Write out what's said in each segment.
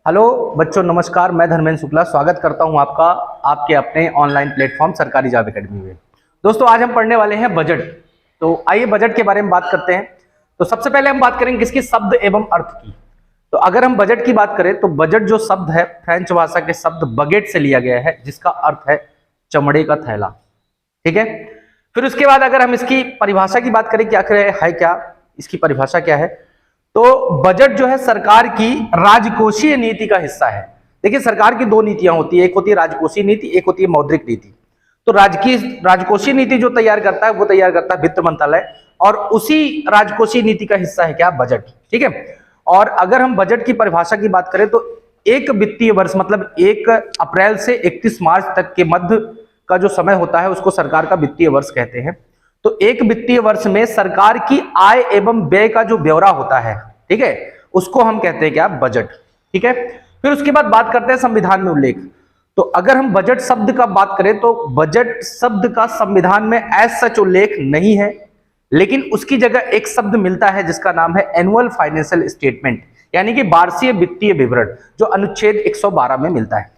Hello बच्चों, नमस्कार। मैं धर्मेंद्र शुक्ला स्वागत करता हूं आपका आपके अपने ऑनलाइन प्लेटफॉर्म सरकारी जॉब एकेडमी में। दोस्तों, आज हम पढ़ने वाले हैं बजट। तो आइए बजट के बारे में बात करते हैं। तो सबसे पहले हम बात करेंगे किसकी शब्द एवं अर्थ की। तो अगर हम बजट की बात करें तो बजट जो शब्द है फ्रेंच भाषा के शब्द बगेट से लिया गया है, जिसका अर्थ है चमड़े का थैला। ठीक है। फिर उसके बाद अगर हम इसकी परिभाषा की बात करें, क्या है क्या इसकी परिभाषा क्या है, तो बजट जो है सरकार की राजकोषीय नीति का हिस्सा है। देखिए, सरकार की दो नीतियां होती है, एक होती है राजकोषीय नीति, एक होती है मौद्रिक नीति। तो राजकोषीय नीति जो तैयार करता है वो तैयार करता है वित्त मंत्रालय, और उसी राजकोषीय नीति का हिस्सा है क्या, बजट। ठीक है। और अगर हम बजट की परिभाषा की बात करें तो एक वित्तीय वर्ष मतलब 1 अप्रैल से 31 मार्च तक के मध्य का जो समय होता है उसको सरकार का वित्तीय वर्ष कहते हैं। तो एक वित्तीय वर्ष में सरकार की आय एवं व्यय का जो ब्यौरा होता है, ठीक है, उसको हम कहते हैं क्या, बजट। ठीक है। फिर उसके बाद बात करते हैं संविधान में उल्लेख। तो अगर हम बजट शब्द का बात करें तो बजट शब्द का संविधान में एज सच उल्लेख नहीं है, लेकिन उसकी जगह एक शब्द मिलता है जिसका नाम है एनुअल फाइनेंशियल स्टेटमेंट, यानी कि वार्षिक वित्तीय विवरण, जो अनुच्छेद 112 में मिलता है।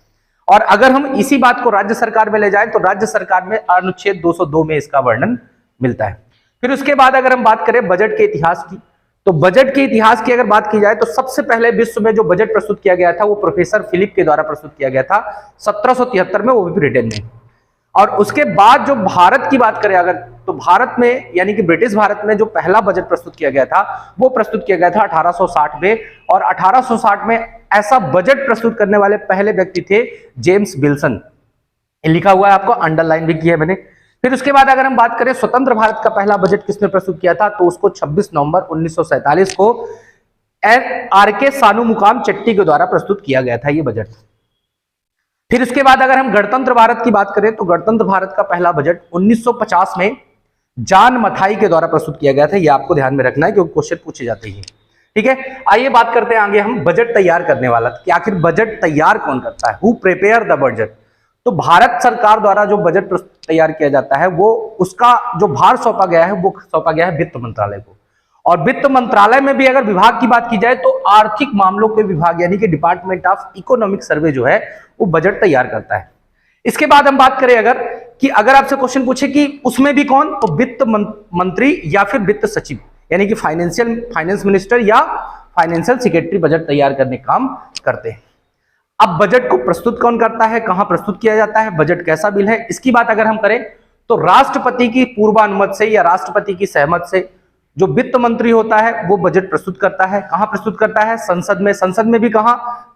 और अगर हम इसी बात को राज्य सरकार में ले जाएं तो राज्य सरकार में अनुच्छेद 202 में इसका वर्णन मिलता है। फिर उसके बाद अगर हम बात करें बजट के इतिहास की, तो बजट के इतिहास की अगर बात की जाए तो सबसे पहले विश्व में जो बजट प्रस्तुत किया गया था वो प्रोफेसर फिलिप के द्वारा प्रस्तुत किया गया था 1773 में, वो भी ब्रिटेन में। और उसके बाद जो भारत की बात करें अगर, तो भारत में यानी कि ब्रिटिश भारत में जो पहला बजट प्रस्तुत किया गया था वो प्रस्तुत किया गया था 1860 में। और 1860 में ऐसा बजट प्रस्तुत करने वाले पहले व्यक्ति थे जेम्स विल्सन। लिखा हुआ है, आपको अंडरलाइन भी किया है मैंने। फिर उसके बाद अगर हम बात करें स्वतंत्र भारत का पहला बजट किसने प्रस्तुत किया था, तो उसको 26 नवंबर 1947 को आर.के. सानूमुकाम चट्टी के द्वारा प्रस्तुत किया गया था ये बजट। फिर उसके बाद अगर हम गणतंत्र भारत की बात करें तो गणतंत्र भारत का पहला बजट 1950 में जॉन मथाई के द्वारा प्रस्तुत किया गया था। ये आपको ध्यान में रखना है क्योंकि क्वेश्चन पूछे जाते हैं। ठीक है। आइए बात करते हैं आगे हम बजट तैयार करने वाला कि आखिर बजट तैयार कौन करता है, हु प्रिपेयर द बजट। तो भारत सरकार द्वारा जो बजट तैयार किया जाता है वो उसका जो भार सौंपा गया है वो सौंपा गया है वित्त मंत्रालय को। और वित्त मंत्रालय में भी अगर विभाग की बात की जाए तो आर्थिक मामलों के विभाग यानी कि डिपार्टमेंट ऑफ इकोनॉमिक सर्वे जो है वो बजट तैयार करता है। इसके बाद हम बात करें अगर आपसे क्वेश्चन पूछे कि उसमें भी कौन, तो वित्त मंत्री या फिर वित्त सचिव यानी कि फाइनेंस मिनिस्टर या फाइनेंशियल सेक्रेटरी बजट तैयार करने का काम करते हैं। अब बजट को प्रस्तुत कौन करता है, कहां प्रस्तुत किया जाता है, बजट कैसा बिल है, इसकी बात अगर हम करें तो राष्ट्रपति की पूर्वानुमति से या राष्ट्रपति की सहमति से जो वित्त मंत्री होता है वो बजट प्रस्तुत करता है। कहां प्रस्तुत करता है, संसद में भी कहां,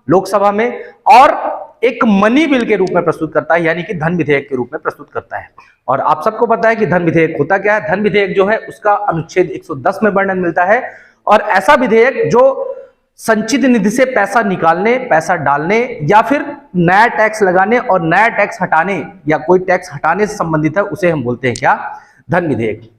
लोकसभा में, और एक मनी बिल के रूप में प्रस्तुत करता है यानी कि धन विधेयक के रूप में प्रस्तुत करता है। और आप सबको पता है कि धन विधेयक होता क्या है। धन विधेयक जो है उसका अनुच्छेद 110 में वर्णन मिलता है, और ऐसा विधेयक जो संचित निधि से पैसा निकालने, पैसा डालने या फिर नया टैक्स लगाने और नया टैक्स हटाने या कोई टैक्स हटाने से संबंधित है, उसे हम बोलते हैं क्या, धन विधेयक।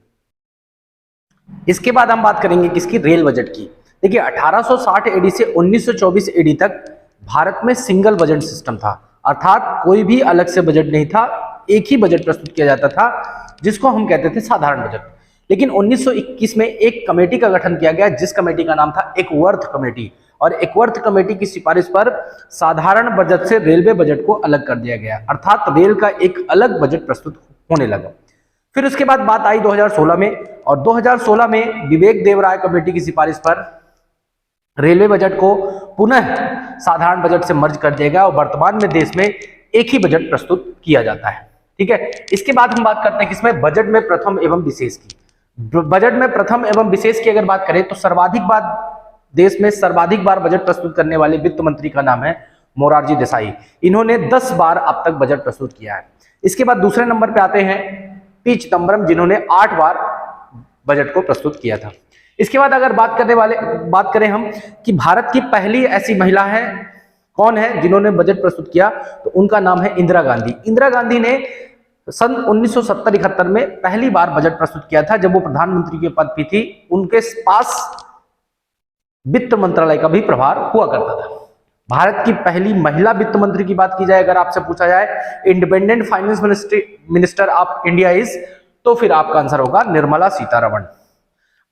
इसके बाद हम बात करेंगे किसकी, रेल बजट की। देखिए 1860 एडी से 1924 एडी तक भारत में सिंगल बजट सिस्टम था, अर्थात कोई भी अलग से बजट नहीं था, एक ही बजट प्रस्तुत किया जाता था जिसको हम कहते थे साधारण बजट। लेकिन 1921 में एक कमेटी का गठन किया गया जिस कमेटी का नाम था एकवर्थ कमेटी, और एकवर्थ कमेटी की सिफारिश पर साधारण बजट से रेलवे बजट को अलग कर दिया गया, अर्थात रेल का एक अलग बजट प्रस्तुत होने लगा। फिर उसके बाद बात आई 2016 में, और 2016 में विवेक देवराय कमेटी की सिफारिश पर रेलवे बजट को पुनः साधारण बजट से मर्ज कर दिया गया और वर्तमान में देश में एक ही बजट प्रस्तुत किया जाता है। ठीक है। इसके बाद हम बात करते हैं किसमें, बजट में प्रथम एवं विशेष की। बजट में प्रथम एवं विशेष की अगर बात करें तो देश में सर्वाधिक बार बजट प्रस्तुत करने वाले वित्त मंत्री का नाम है मोरारजी देसाई। इन्होंने 10 बार अब तक बजट प्रस्तुत किया है। इसके बाद दूसरे नंबर पे आते हैं पी चिदम्बरम, जिन्होंने 8 बार बजट को प्रस्तुत किया था। इसके बाद अगर बात करें हम कि भारत की पहली ऐसी महिला है, कौन है जिन्होंने बजट प्रस्तुत किया, तो उनका नाम है इंदिरा गांधी। इंदिरा गांधी ने सन 1970-71 में पहली बार बजट प्रस्तुत किया था जब वो प्रधानमंत्री के पद पे थी। उनके पास वित्त मंत्रालय का भी प्रभार हुआ करता था। भारत की पहली महिला वित्त मंत्री की बात की जाए, अगर आपसे पूछा जाए independent finance minister of India is, तो फिर आपका आंसर होगा निर्मला सीतारमण।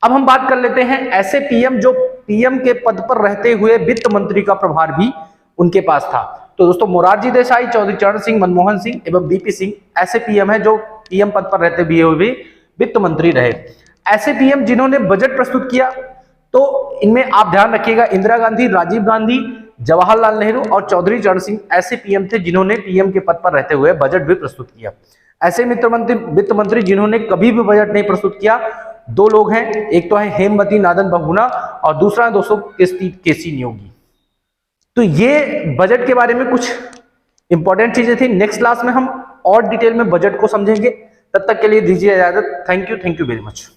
अब हम बात कर लेते हैं ऐसे पीएम जो पीएम के पद पर रहते हुए वित्त मंत्री का प्रभार भी उनके पास था। तो दोस्तों मोरारजी देसाई, चौधरी चरण सिंह, मनमोहन सिंह एवं बीपी सिंह ऐसे पीएम हैं जो पीएम पद पर रहते हुए भी वित्त मंत्री रहे। ऐसे पीएम जिन्होंने बजट प्रस्तुत किया, तो इनमें आप ध्यान रखिएगा इंदिरा गांधी, राजीव गांधी, जवाहरलाल नेहरू और चौधरी चरण सिंह ऐसे पीएम थे जिन्होंने पीएम के पद पर रहते हुए बजट भी प्रस्तुत किया। ऐसे वित्त मंत्री जिन्होंने कभी भी बजट नहीं प्रस्तुत किया, दो लोग हैं, एक तो है हेमवती नादन बहुगुणा और दूसरा है दोस्तों केसी नियोगी। तो ये बजट के बारे में कुछ इंपॉर्टेंट चीजें थी। नेक्स्ट क्लास में हम और डिटेल में बजट को समझेंगे। तब तक के लिए दीजिए इजाजत। Thank you very much.